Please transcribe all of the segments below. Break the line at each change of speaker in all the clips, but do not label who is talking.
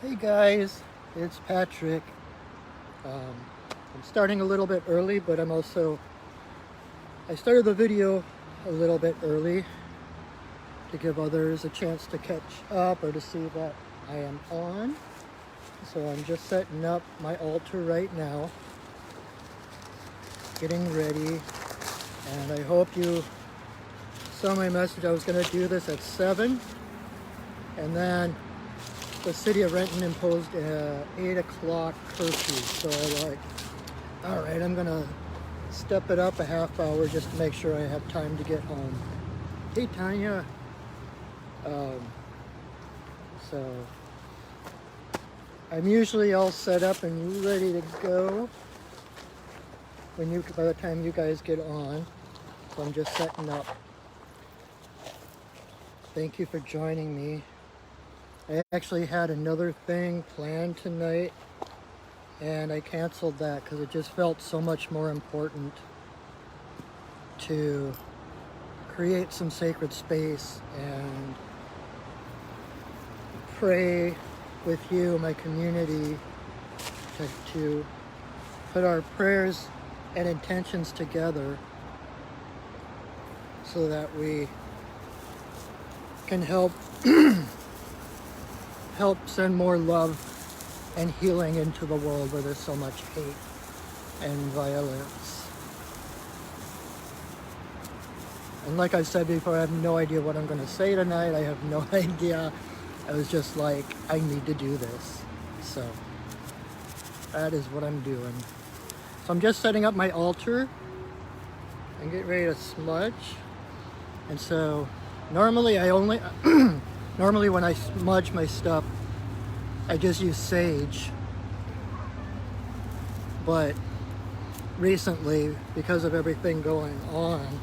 Hey guys, it's Patrick. I'm starting a little bit early, but I started the video a little bit early to give others a chance to catch up or to see that I am on. So I'm just setting up my altar right now, getting ready, and I hope you saw my message. I was going to do this at 7, and then the city of Renton imposed a 8 o'clock curfew. So I'm like, all right, I'm gonna step it up a half hour just to make sure I have time to get home. Hey Tanya. So I'm usually all set up and ready to go by the time you guys get on. So I'm just setting up. Thank you for joining me. I actually had another thing planned tonight and I canceled that because it just felt so much more important to create some sacred space and pray with you, my community, to put our prayers and intentions together so that we can help send more love and healing into the world where there's so much hate and violence. And like I said before, I have no idea what I'm going to say tonight. I have no idea. I was just like, I need to do this. So that is what I'm doing. So I'm just setting up my altar and get ready to smudge. And so normally normally when I smudge my stuff, I just use sage. But recently, because of everything going on,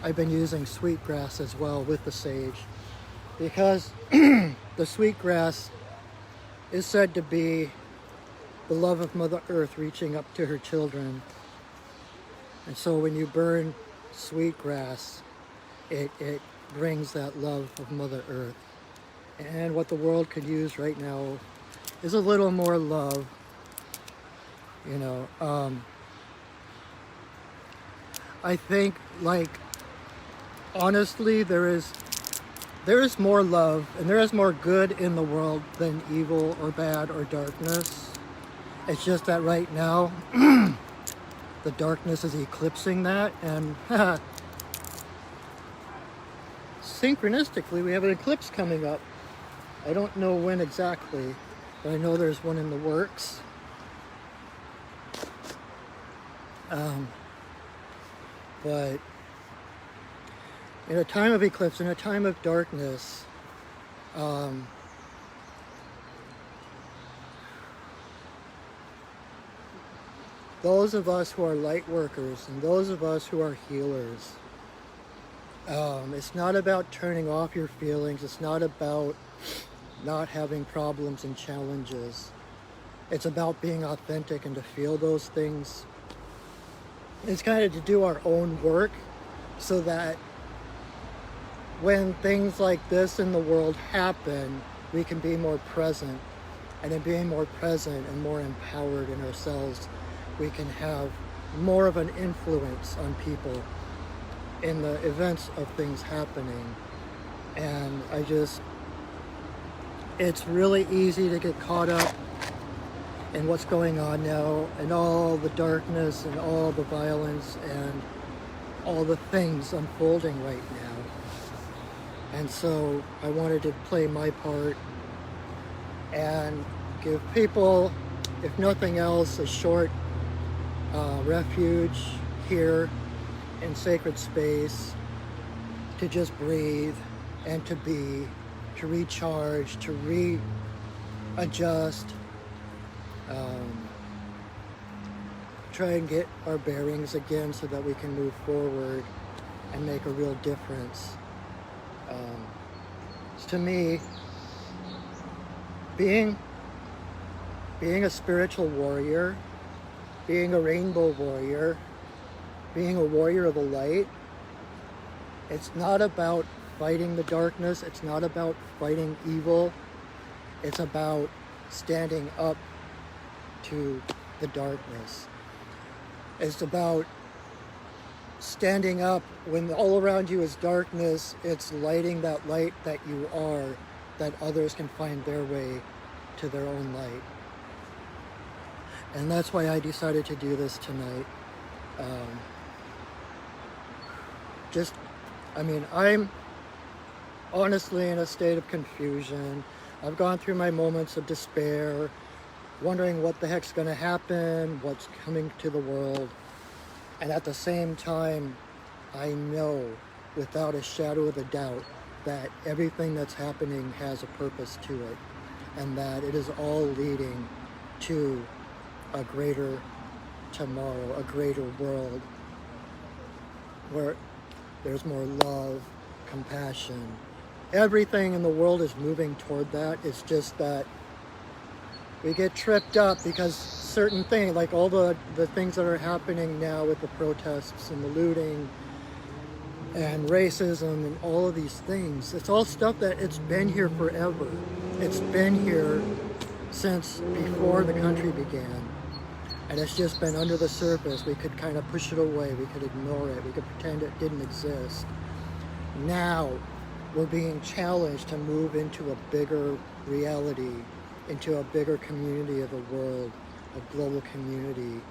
I've been using sweetgrass as well with the sage. Because the sweetgrass is said to be the love of Mother Earth reaching up to her children. And so when you burn sweetgrass, it brings that love of Mother Earth. And what the world could use right now is a little more love. You know, I think, like, honestly, there is more love and there is more good in the world than evil or bad or darkness. It's just that right now, the darkness is eclipsing that, and synchronistically, we have an eclipse coming up. I don't know when exactly, but I know there's one in the works. But in a time of eclipse, in a time of darkness, those of us who are light workers and those of us who are healers, it's not about turning off your feelings. It's not about not having problems and challenges. It's about being authentic and to feel those things. It's kind of to do our own work so that when things like this in the world happen, we can be more present. And in being more present and more empowered in ourselves, we can have more of an influence on people in the events of things happening. And it's really easy to get caught up in what's going on now and all the darkness and all the violence and all the things unfolding right now. And so I wanted to play my part and give people, if nothing else, a short refuge here in sacred space to just breathe and to be, to recharge, to readjust, try and get our bearings again so that we can move forward and make a real difference. To me, being a spiritual warrior, being a rainbow warrior, being a warrior of the light, it's not about fighting the darkness. It's not about fighting evil. It's about standing up to the darkness. It's about standing up when all around you is darkness. It's lighting that light that you are, that others can find their way to their own light. And that's why I decided to do this tonight. I'm honestly in a state of confusion. I've gone through my moments of despair, wondering what the heck's going to happen, what's coming to the world. And at the same time, I know without a shadow of a doubt that everything that's happening has a purpose to it, and that it is all leading to a greater tomorrow, a greater world where there's more love, compassion. Everything in the world is moving toward that. It's just that we get tripped up because certain things, like all the things that are happening now with the protests and the looting and racism and all of these things, it's all stuff that it's been here forever. It's been here since before the country began. And it's just been under the surface. We could kind of push it away. We could ignore it. We could pretend it didn't exist. Now, we're being challenged to move into a bigger reality, into a bigger community of the world, a global community.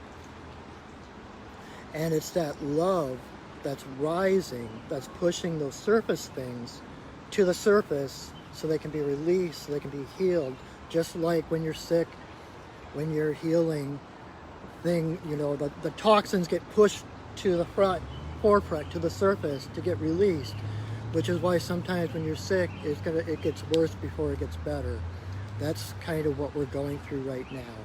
And it's that love that's rising, that's pushing those surface things to the surface so they can be released, so they can be healed. Just like when you're sick, when you're healing, the toxins get pushed to the forefront, to the surface to get released, which is why sometimes when you're sick, it gets worse before it gets better. That's kind of what we're going through right now.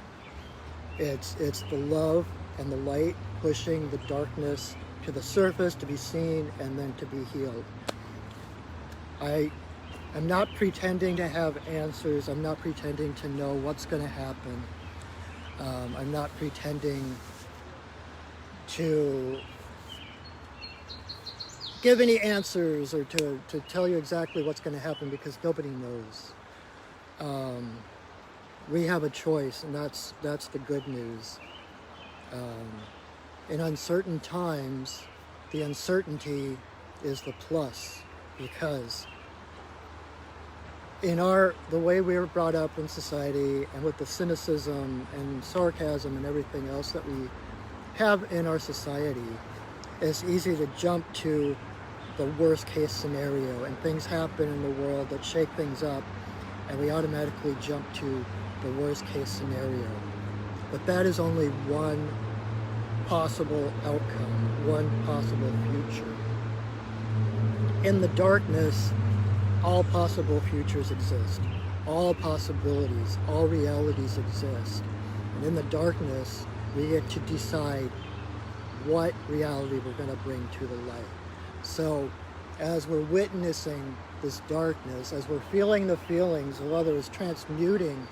It's the love and the light pushing the darkness to the surface to be seen and then to be healed. I'm not pretending to have answers. I'm not pretending to know what's going to happen. I'm not pretending to give any answers or to tell you exactly what's going to happen, because nobody knows. We have a choice, and that's the good news. In uncertain times, the uncertainty is the plus, because the way we were brought up in society, and with the cynicism and sarcasm and everything else that we have in our society, it's easy to jump to the worst case scenario, and things happen in the world that shake things up, and we automatically jump to the worst case scenario. But that is only one possible outcome, one possible future. In the darkness, all possible futures exist. All possibilities, all realities exist. And in the darkness, we get to decide what reality we're going to bring to the light. So as we're witnessing this darkness, as we're feeling the feelings of others, transmuting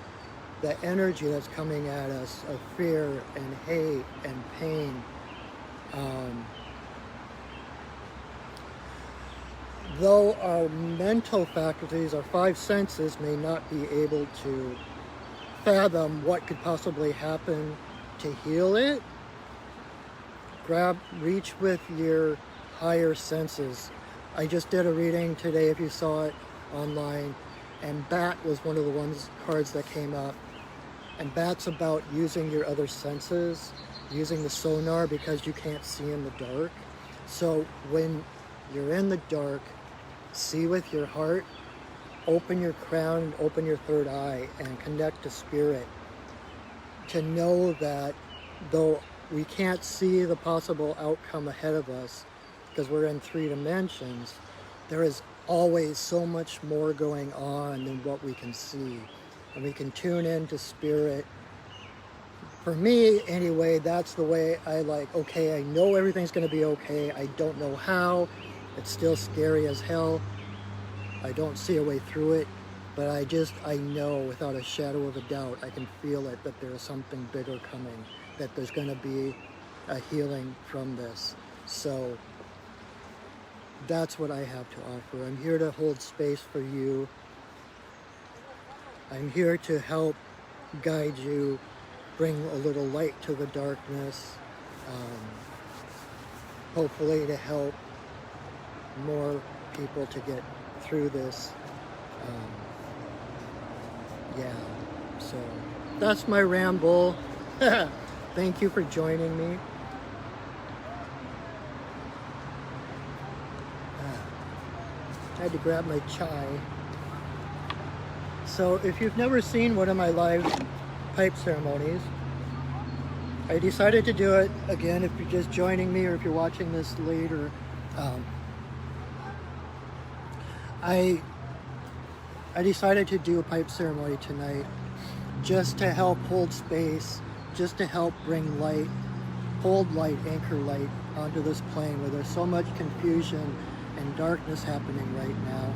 the energy that's coming at us of fear and hate and pain, though our mental faculties, our five senses, may not be able to fathom what could possibly happen to heal it, reach with your higher senses. I just did a reading today, if you saw it online, and Bat was one of the cards that came up. And Bat's about using your other senses, using the sonar, because you can't see in the dark. So when you're in the dark, see with your heart, open your crown, open your third eye, and connect to spirit, to know that though we can't see the possible outcome ahead of us because we're in 3 dimensions, there is always so much more going on than what we can see. And we can tune into spirit. For me, anyway, that's the way I like, okay, I know everything's going to be okay. I don't know how. It's still scary as hell. I don't see a way through it. But I know without a shadow of a doubt, I can feel it, that there's something bigger coming, that there's going to be a healing from this. So that's what I have to offer. I'm here to hold space for you. I'm here to help guide you, bring a little light to the darkness, hopefully to help more people to get through this. Yeah, so that's my ramble. Thank you for joining me. I had to grab my chai. So if you've never seen one of my live pipe ceremonies, I decided to do it again. If you're just joining me or if you're watching this later, I decided to do a pipe ceremony tonight just to help hold space, just to help bring light, hold light, anchor light onto this plane where there's so much confusion and darkness happening right now.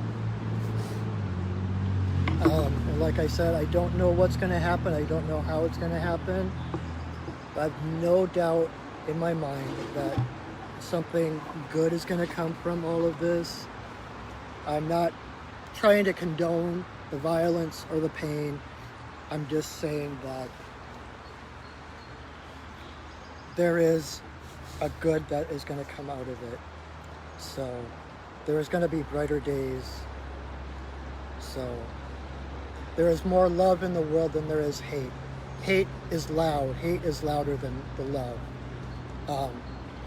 And like I said, I don't know what's going to happen. I don't know how it's going to happen. But I have no doubt in my mind that something good is going to come from all of this. I'm not trying to condone the violence or the pain. I'm just saying that there is a good that is going to come out of it. So there is going to be brighter days. So there is more love in the world than there is hate. Hate is loud. Hate is louder than the love.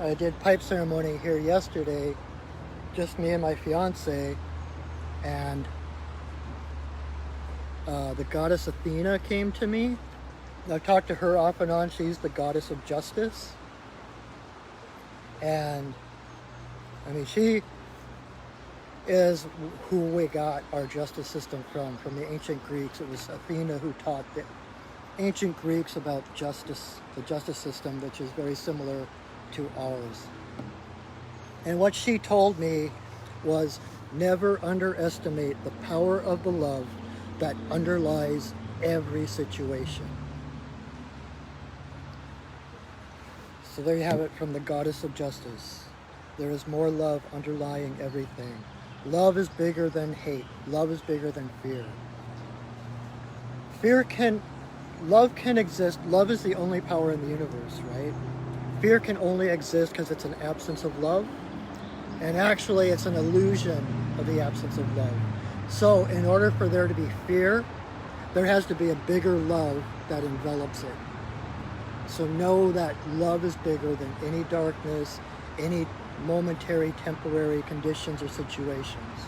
I did pipe ceremony here yesterday, just me and my fiance, and the goddess Athena came to me. I've talked to her off and on. She's the goddess of justice. And I mean, she is who we got our justice system from the ancient Greeks. It was Athena who taught the ancient Greeks about justice, the justice system, which is very similar to ours. And what she told me was, never underestimate the power of the love that underlies every situation. So there you have it from the goddess of justice. There is more love underlying everything. Love is bigger than hate. Love is bigger than fear. Love can exist. Love is the only power in the universe, right? Fear can only exist because it's an absence of love. And actually, it's an illusion of the absence of love. So in order for there to be fear, there has to be a bigger love that envelops it. So know that love is bigger than any darkness, any momentary, temporary conditions or situations.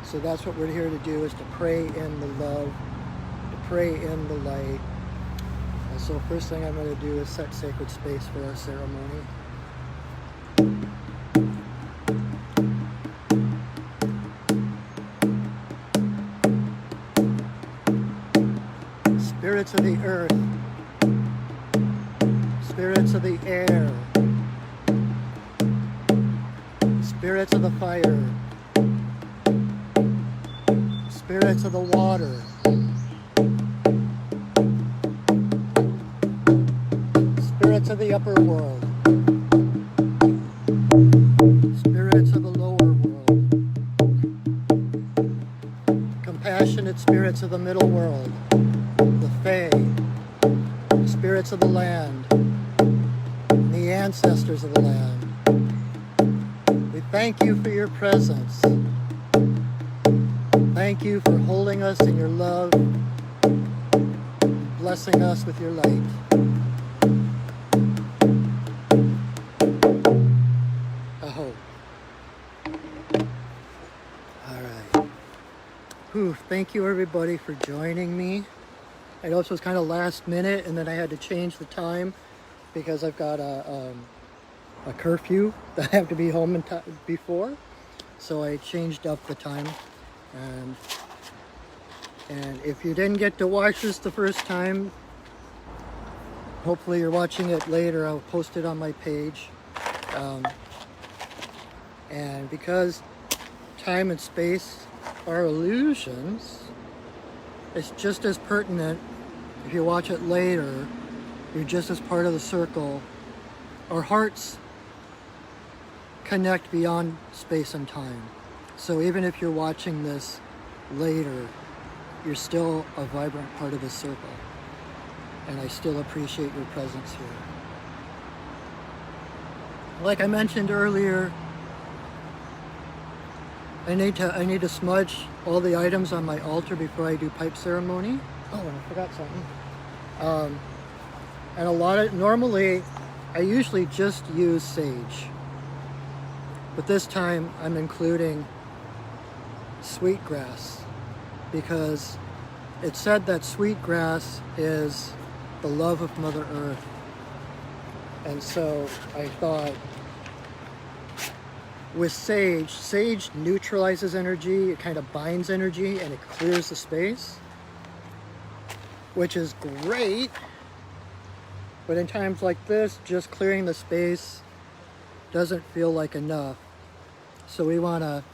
So that's what we're here to do, is to pray in the love, to pray in the light. And so first thing I'm going to do is set sacred space for our ceremony. Spirits of the earth, spirits of the air, spirits of the fire, spirits of the water, spirits of the upper world, spirits of the lower world, compassionate spirits of the middle world, the Fae, spirits of the land, and the ancestors of the land. We thank you for your presence. Thank you for holding us in your love, blessing us with your light. Aho. All right. Whew, thank you everybody for joining me. I know this was kind of last minute, and then I had to change the time because I've got a curfew that I have to be home before. So I changed up the time. And if you didn't get to watch this the first time, hopefully you're watching it later. I'll post it on my page. And because time and space are illusions, it's just as pertinent. If you watch it later, you're just as part of the circle. Our hearts connect beyond space and time. So even if you're watching this later, you're still a vibrant part of the circle. And I still appreciate your presence here. Like I mentioned earlier, I need to smudge all the items on my altar before I do pipe ceremony. Oh, and I forgot something. And normally, I usually just use sage. But this time, I'm including sweetgrass, because it's said that sweetgrass is the love of Mother Earth. And so I thought, with sage neutralizes energy, it kind of binds energy, and it clears the space, which is great. But in times like this, just clearing the space doesn't feel like enough. So we want to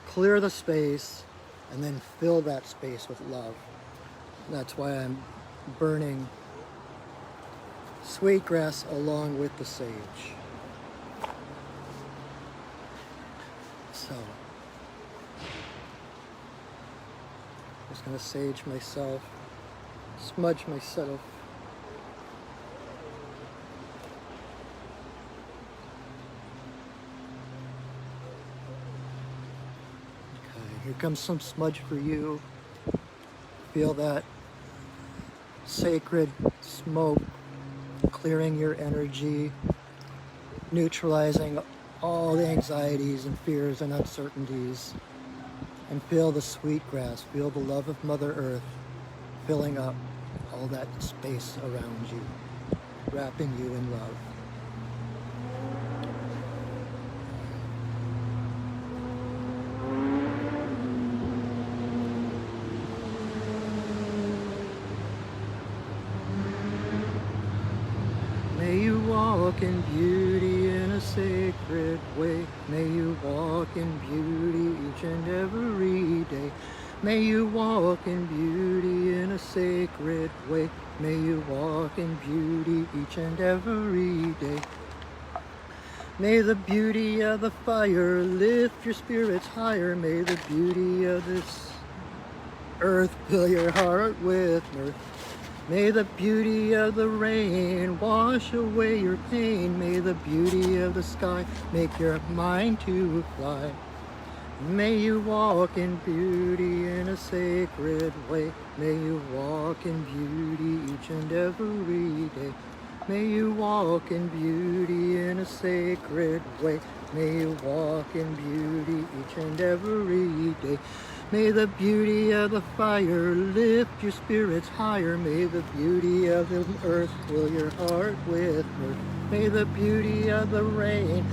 clear the space and then fill that space with love. That's why I'm burning sweetgrass along with the sage. So, I'm just going to sage myself, smudge myself. Okay, here comes some smudge for you. Feel that sacred smoke clearing your energy, neutralizing all the anxieties and fears and uncertainties. And feel the sweetgrass, feel the love of Mother Earth filling up all that space around you, wrapping you in love. May you walk in beauty in a sacred way. May you walk in beauty each and every day. May you walk in beauty in a sacred way. May you walk in beauty each and every day. May the beauty of the fire lift your spirits higher. May the beauty of this earth fill your heart with mirth. May the beauty of the rain wash away your pain. May the beauty of the sky make your mind to fly. May you walk in beauty in a sacred way. May you walk in beauty each and every day. May you walk in beauty in a sacred way. May you walk in beauty each and every day. May the beauty of the fire lift your spirits higher. May the beauty of the earth fill your heart with mirth. May the beauty of the rain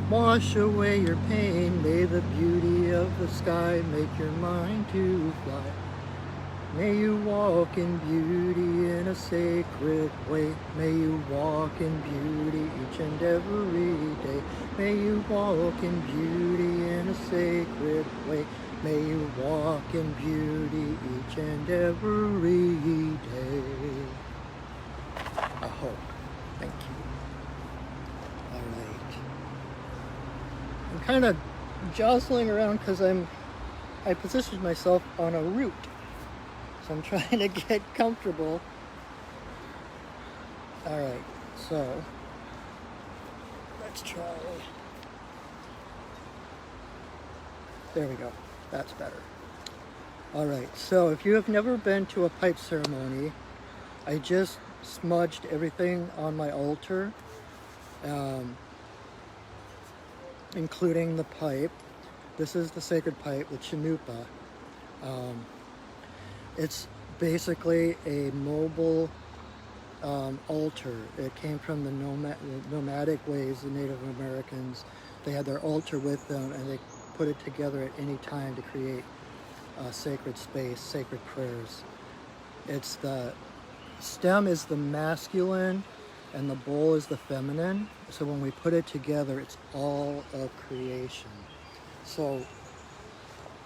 wash away your pain. May the beauty of the sky make your mind to fly. May you walk in beauty in a sacred way. May you walk in beauty each and every day. May you walk in beauty in a sacred way. May you walk in beauty each and every day. I hope. Thank you. All right. I'm kind of jostling around because I positioned myself on a root. So I'm trying to get comfortable. All right, so let's try. There we go. That's better. All right, so if you have never been to a pipe ceremony, I just smudged everything on my altar, including the pipe. This is the sacred pipe, the chanupa. It's basically a mobile altar. It came from the nomadic ways, the Native Americans. They had their altar with them, and they put it together at any time to create sacred space, sacred prayers. It's the stem is the masculine, and the bowl is the feminine. So when we put it together, it's all of creation. So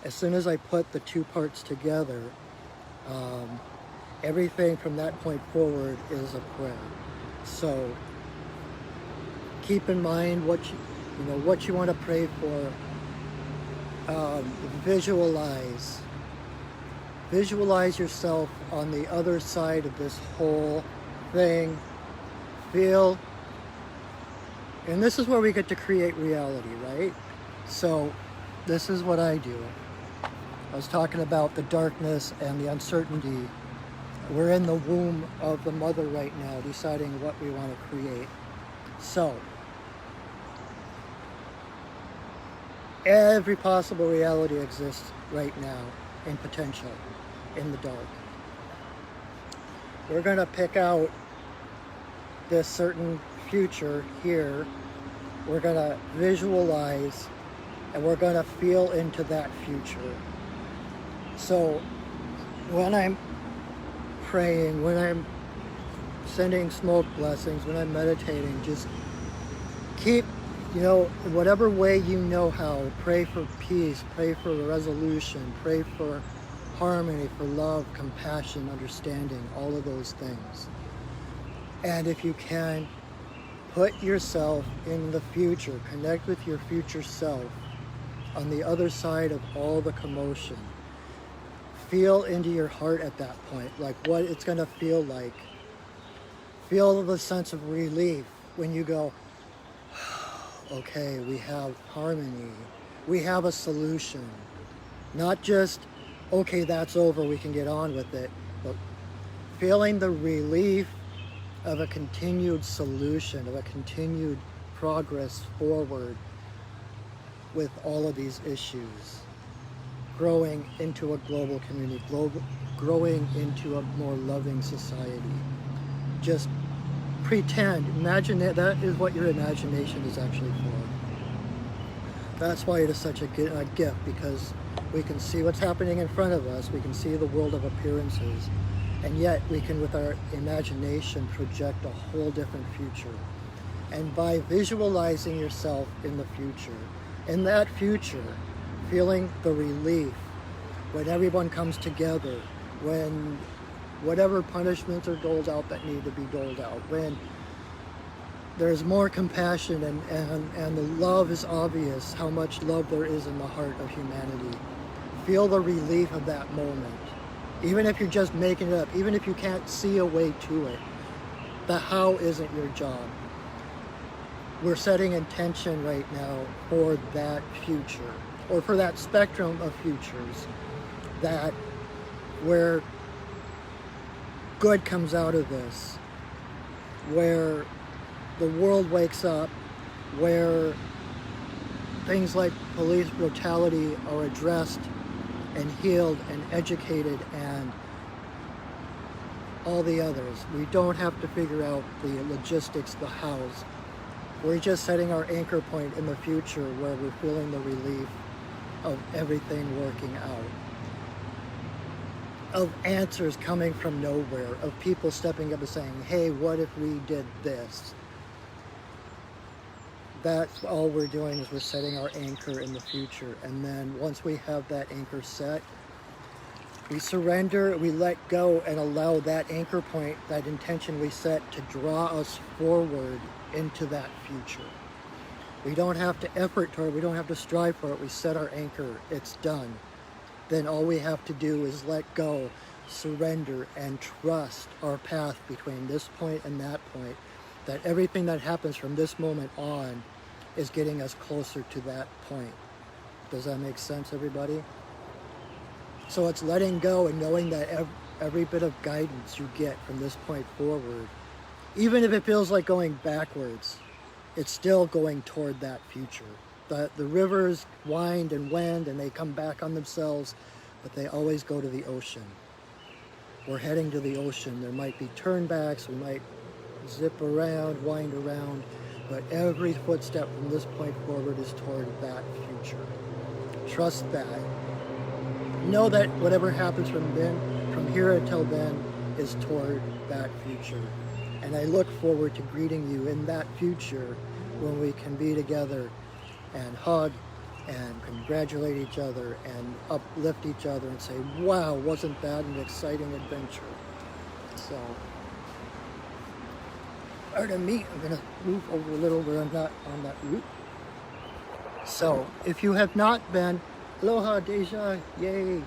as soon as I put the two parts together, everything from that point forward is a prayer. So keep in mind what you want to pray for. Visualize Visualize yourself on the other side of this whole thing. Feel, and this is where we get to create reality, right? So this is what I do. I was talking about the darkness and the uncertainty. We're in the womb of the mother right now, deciding what we want to create. So every possible reality exists right now in potential, in the dark. We're going to pick out this certain future here. We're going to visualize and we're going to feel into that future. So when I'm praying, when I'm sending smoke blessings, when I'm meditating, just keep, whatever way you know how, pray for peace, pray for resolution, pray for harmony, for love, compassion, understanding, all of those things. And if you can, put yourself in the future, connect with your future self on the other side of all the commotion. Feel into your heart at that point, like what it's going to feel like. Feel the sense of relief when you go, okay, we have harmony. We have a solution. Not just, okay, that's over, we can get on with it, but feeling the relief of a continued solution, of a continued progress forward with all of these issues. Growing into a global community, growing into a more loving society. Just pretend, imagine that is what your imagination is actually for. That's why it is such a gift, because we can see what's happening in front of us, we can see the world of appearances, and yet we can, with our imagination, project a whole different future. And by visualizing yourself in the future, in that future, feeling the relief when everyone comes together, when whatever punishments are doled out that need to be doled out, when there's more compassion and the love is obvious, how much love there is in the heart of humanity. Feel the relief of that moment. Even if you're just making it up, even if you can't see a way to it, the how isn't your job. We're setting intention right now for that future, or for that spectrum of futures, that where good comes out of this, where the world wakes up, where things like police brutality are addressed and healed and educated and all the others. We don't have to figure out the logistics, the hows. We're just setting our anchor point in the future where we're feeling the relief of everything working out, of answers coming from nowhere, of people stepping up and saying, hey, what if we did this? That's all we're doing, is we're setting our anchor in the future. And then once we have that anchor set, we surrender, we let go, and allow that anchor point, that intention we set, to draw us forward into that future. We don't have to effort toward it, we don't have to strive for it. We set our anchor, it's done. Then all we have to do is let go, surrender, and trust our path between this point and that point, that everything that happens from this moment on is getting us closer to that point. Does that make sense, everybody? So it's letting go and knowing that every bit of guidance you get from this point forward, even if it feels like going backwards, it's still going toward that future. The rivers wind and wend and they come back on themselves, but they always go to the ocean. We're heading to the ocean. There might be turnbacks, we might zip around, wind around, but every footstep from this point forward is toward that future. Trust that. Know that whatever happens from here until then, is toward that future. And I look forward to greeting you in that future when we can be together and hug and congratulate each other and uplift each other and say, wow, wasn't that an exciting adventure? So, pardon me, I'm going to move over a little where I'm not on that route. So, if you have not been, aloha, Deja, yay.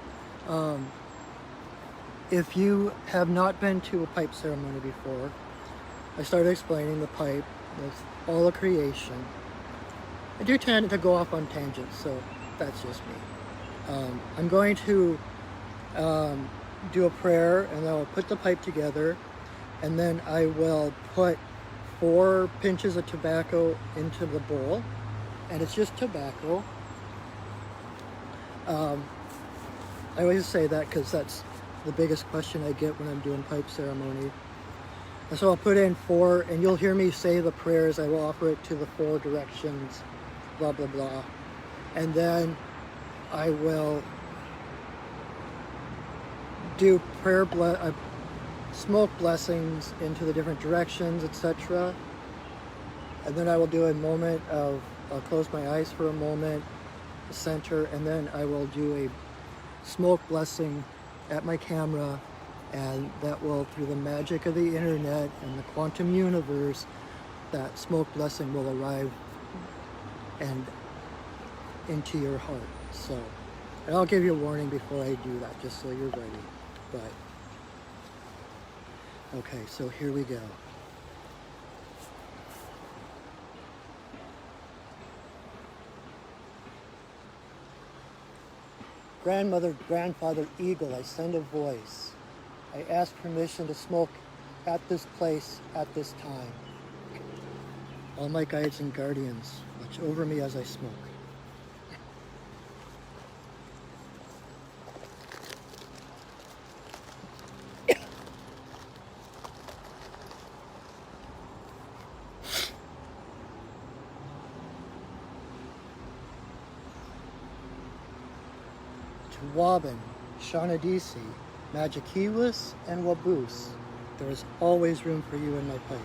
if you have not been to a pipe ceremony before, I started explaining the pipe with all of creation. I do tend to go off on tangents, so that's just me. I'm going to do a prayer, and I will put the pipe together, and then I will put 4 pinches of tobacco into the bowl, and it's just tobacco. I always say that because that's the biggest question I get when I'm doing pipe ceremony. And so I'll put in 4, and you'll hear me say the prayers. I will offer it to the 4 directions, blah, blah, blah. And then I will do smoke blessings into the different directions, etc. And then I will do a moment of, I'll close my eyes for a moment, center, and then I will do a smoke blessing at my camera, and that will, through the magic of the internet and the quantum universe, that smoke blessing will arrive and into your heart. So, and I'll give you a warning before I do that, just so you're ready. But okay, so here we go. Grandmother, grandfather, eagle, I send a voice. I ask permission to smoke at this place, at this time. All my guides and guardians, watch over me as I smoke. Wabin, Shanadisi, Magikiwas, and Waboose. There is always room for you in my pipe.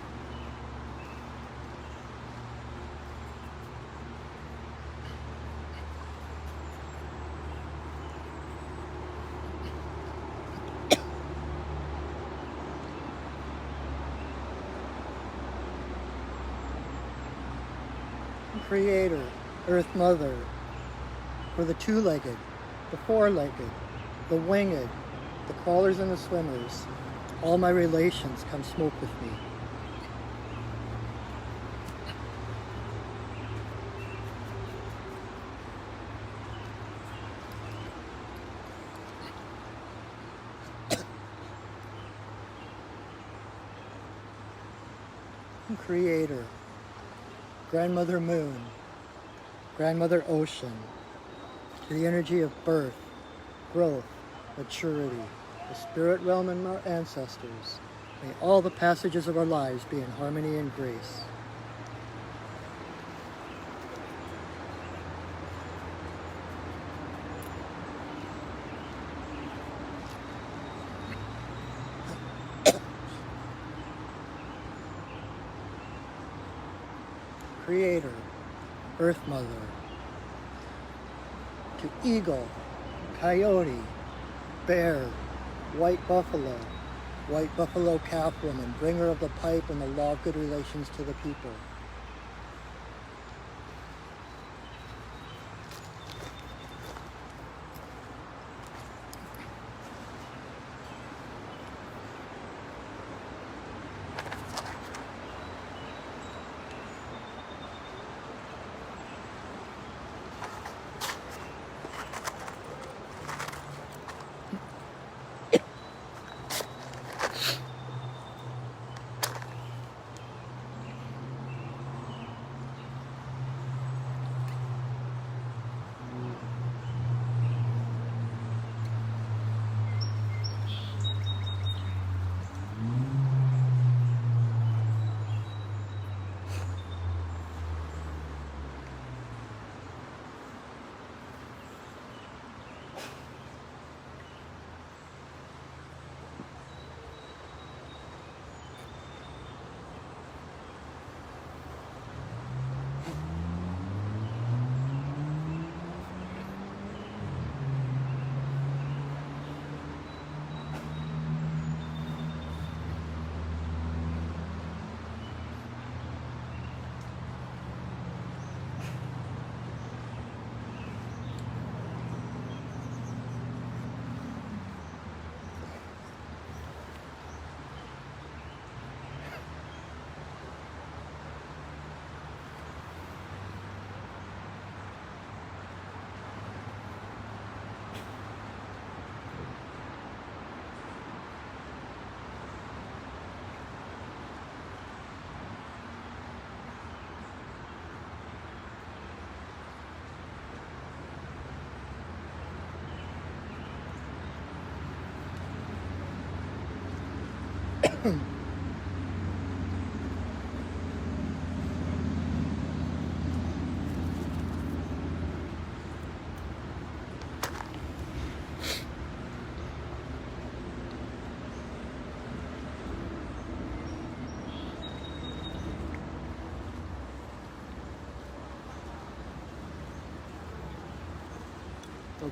Creator, Earth Mother, for the 2-legged, the 4-legged, the winged, the crawlers and the swimmers, all my relations, come smoke with me. Creator, Grandmother Moon, Grandmother Ocean, to the energy of birth, growth, maturity, the spirit realm and our ancestors, may all the passages of our lives be in harmony and grace. Creator, Earth Mother, to eagle, coyote, bear, white buffalo calf woman, bringer of the pipe and the law of good relations to the people.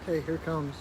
Okay, here comes.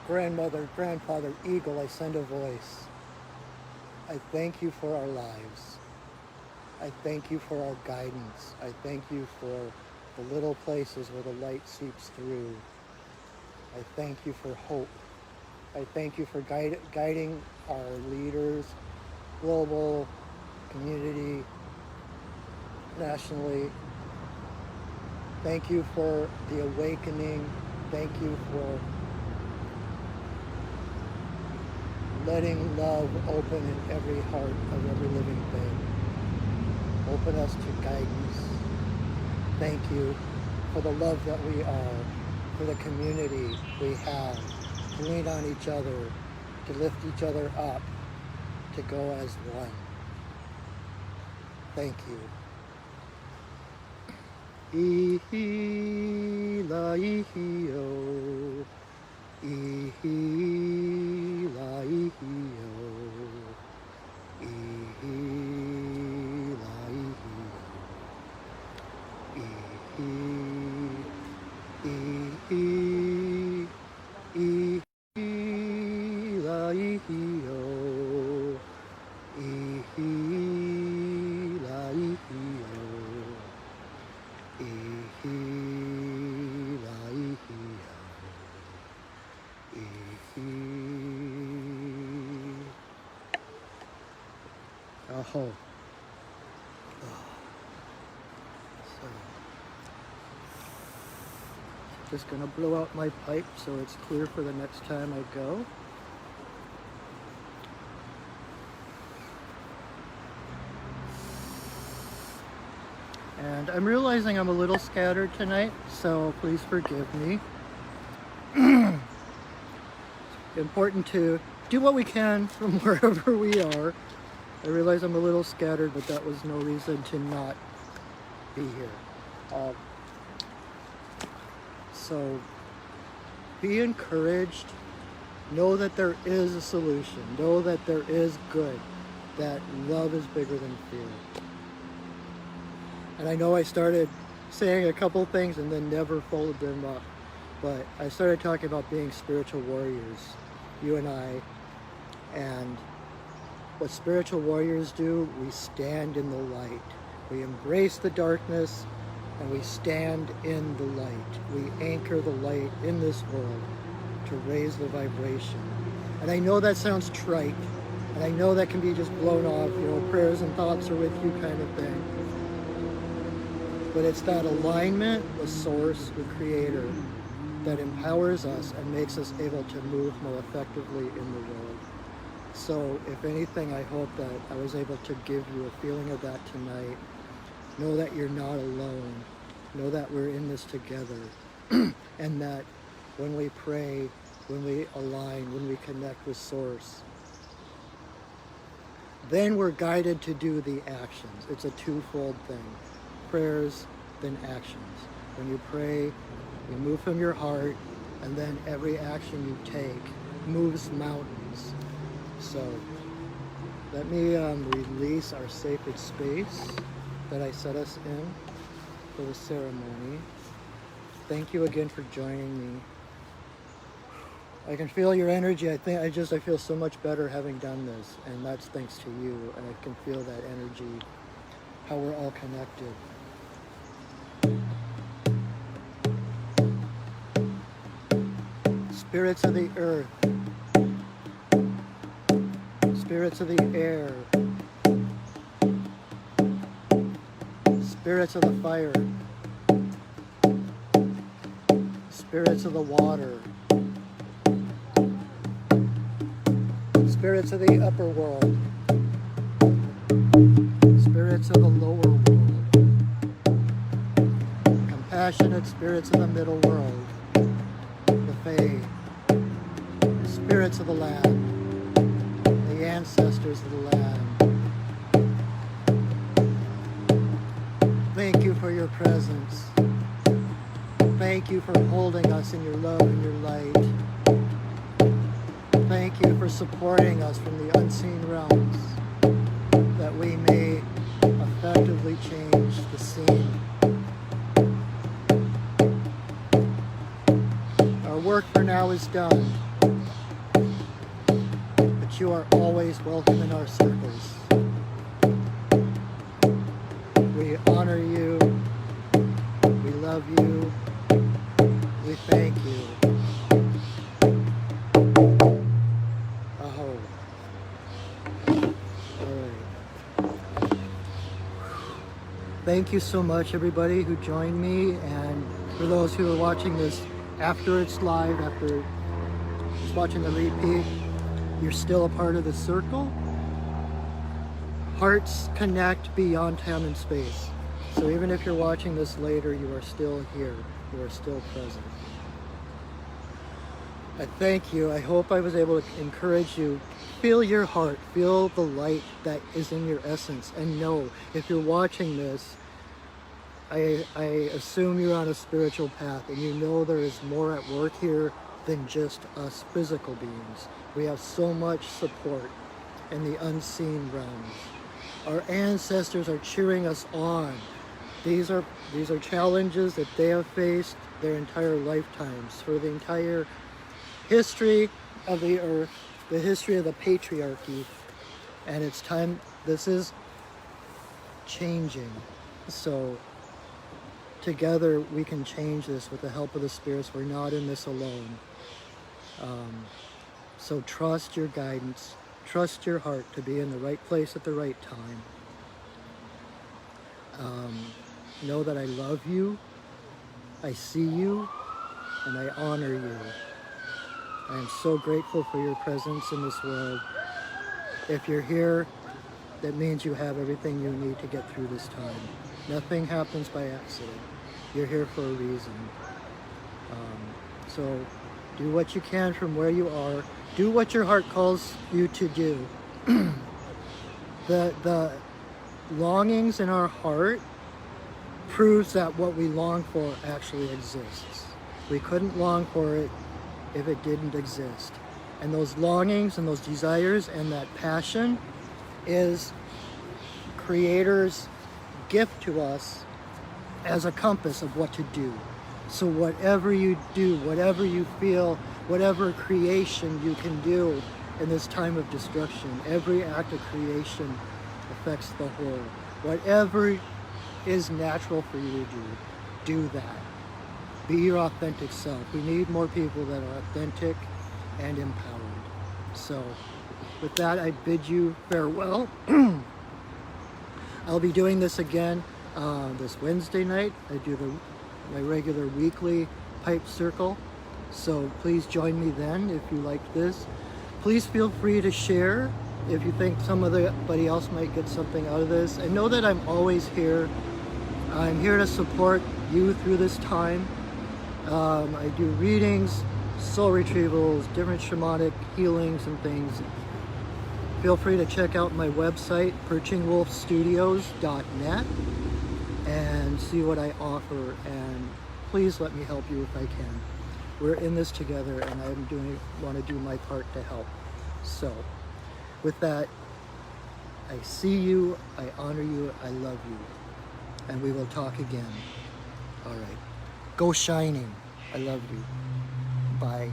grandmother, grandfather, eagle, I send a voice. I thank you for our lives. I thank you for our guidance. I thank you for the little places where the light seeps through. I thank you for hope. I thank you for guiding our leaders, global, community, nationally. Thank you for the awakening. Thank you for letting love open in every heart of every living thing. Open us to guidance. Thank you for the love that we are, for the community we have, to lean on each other, to lift each other up, to go as one. Thank you. Ihi la ihi o, ihi la ihi o, ihi la ihi o, ihi, ihi la ihi o, ihi la ihi o. Ihi la ihi o, ihi. Aho. So, just gonna blow out my pipe so it's clear for the next time I go. And I'm realizing I'm a little scattered tonight, so please forgive me. Important to do what we can from wherever we are. I realize I'm a little scattered, but that was no reason to not be here. So be encouraged. Know that there is a solution. Know that there is good. That love is bigger than fear. And I know I started saying a couple things and then never followed them up. But I started talking about being spiritual warriors, you and I. And what spiritual warriors do, we stand in the light. We embrace the darkness and we stand in the light. We anchor the light in this world to raise the vibration. And I know that sounds trite. And I know that can be just blown off, prayers and thoughts are with you kind of thing. But it's that alignment with Source, with Creator, that empowers us and makes us able to move more effectively in the world. So, if anything, I hope that I was able to give you a feeling of that tonight. Know that you're not alone. Know that we're in this together. And that when we pray, when we align, when we connect with Source, then we're guided to do the actions. It's a twofold thing. Prayers, then actions. When you pray, you move from your heart, and then every action you take moves mountains. So let me release our sacred space that I set us in for the ceremony. Thank you again for joining me. I can feel your energy. I feel so much better having done this, and that's thanks to you. And I can feel that energy, how we're all connected. Spirits of the earth, spirits of the air, spirits of the fire, spirits of the water, spirits of the upper world, spirits of the lower world, compassionate spirits of the middle world, the Fae, spirits of the land, the ancestors of the land. Thank you for your presence. Thank you for holding us in your love and your light. Thank you for supporting us from the unseen realms, that we may effectively change the scene. Our work for now is done. that you are always welcome in our circles. We honor you. We love you. We thank you. Oh. All right. Thank you so much, everybody who joined me, and for those who are watching this after it's live, after just watching the repeat, you're still a part of the circle. Hearts connect beyond time and space. So even if you're watching this later, you are still here. You are still present. I thank you. I hope I was able to encourage you. Feel your heart. Feel the light that is in your essence. And know, if you're watching this, I assume you're on a spiritual path, and you know there is more at work here than just us physical beings. We have so much support in the unseen realms. Our ancestors are cheering us on. These are challenges that they have faced their entire lifetimes, for the entire history of the earth, the history of the patriarchy, and it's time. This is changing. So together we can change this with the help of the spirits. We're not in this alone. So trust your guidance. Trust your heart to be in the right place at the right time. Know that I love you, I see you, and I honor you. I am so grateful for your presence in this world. If you're here, that means you have everything you need to get through this time. Nothing happens by accident. You're here for a reason. So do what you can from where you are. Do what your heart calls you to do. The longings in our heart proves that what we long for actually exists. We couldn't long for it if it didn't exist. And those longings and those desires and that passion is Creator's gift to us as a compass of what to do. So whatever you do, whatever you feel, whatever creation you can do in this time of destruction, every act of creation affects the whole. Whatever is natural for you to do that. Be your authentic self. We need more people that are authentic and empowered. So with that, I bid you farewell. I'll be doing this again this Wednesday night. I do my regular weekly pipe circle. So please join me then if you like this. Please feel free to share if you think somebody else might get something out of this. And know that I'm always here. I'm here to support you through this time. I do readings, soul retrievals, different shamanic healings and things. Feel free to check out my website, perchingwolfstudios.net, and see what I offer, and please let me help you if I can. We're in this together, and I want to do my part to help. So with that, I see you, I honor you, I love you, and we will talk again. All right. Go shining. I love you. Bye.